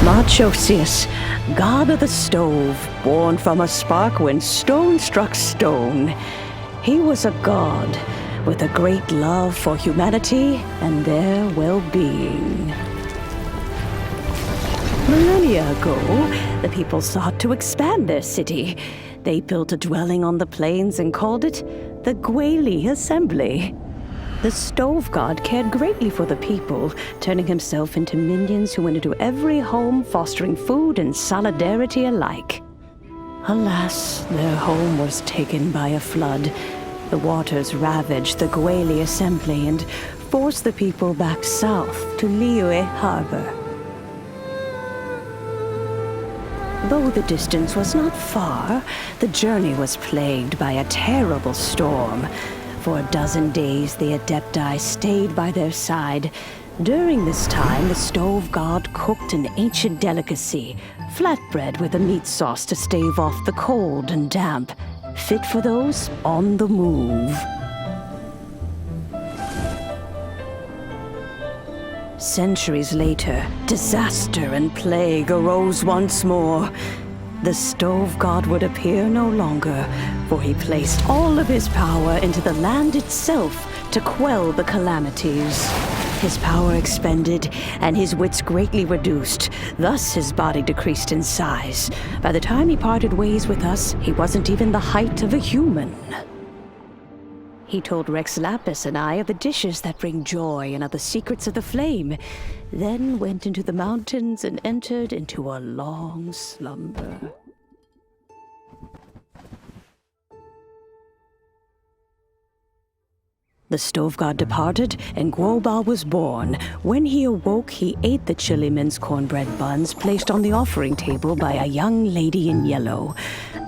Marchosius, god of the stove, born from a spark when stone struck stone. He was a god with a great love for humanity and their well-being. Millennia ago, the people sought to expand their city. They built a dwelling on the plains and called it the Gwali Assembly. The stove god cared greatly for the people, turning himself into minions who went into every home, fostering food and solidarity alike. Alas, their home was taken by a flood. The waters ravaged the Gwali Assembly and forced the people back south to Liyue Harbor. Though the distance was not far, the journey was plagued by a terrible storm. For a dozen days, the Adepti stayed by their side. During this time, the stove god cooked an ancient delicacy, flatbread with a meat sauce to stave off the cold and damp, fit for those on the move. Centuries later, disaster and plague arose once more. The stove god would appear no longer, for he placed all of his power into the land itself to quell the calamities. His power expended, and his wits greatly reduced. Thus his body decreased in size. By the time he parted ways with us, he wasn't even the height of a human. He told Rex Lapis and I of the dishes that bring joy and of the secrets of the flame, then went into the mountains and entered into a long slumber. The stove god departed, and Gouba was born. When he awoke, he ate the chilimen's cornbread buns placed on the offering table by a young lady in yellow.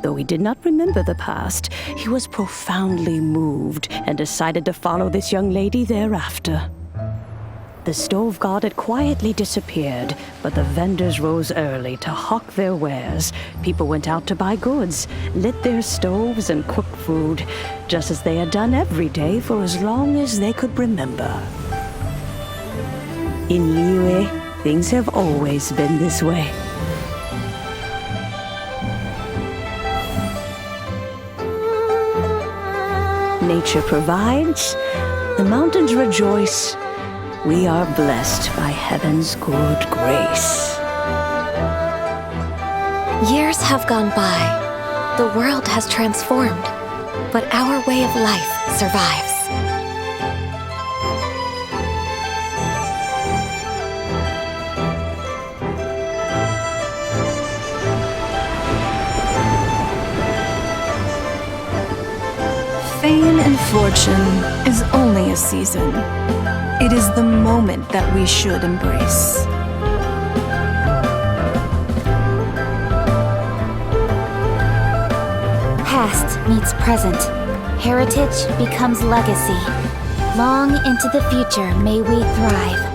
Though he did not remember the past, he was profoundly moved and decided to follow this young lady thereafter. The stove god had quietly disappeared, but the vendors rose early to hawk their wares. People went out to buy goods, lit their stoves, and cooked food, just as they had done every day for as long as they could remember. In Liyue, things have always been this way. Nature provides, the mountains rejoice. We are blessed by heaven's good grace. Years have gone by. The world has transformed, but our way of life survives. Fame and fortune is only a season. It is the moment that we should embrace. Past meets present. Heritage becomes legacy. Long into the future may we thrive.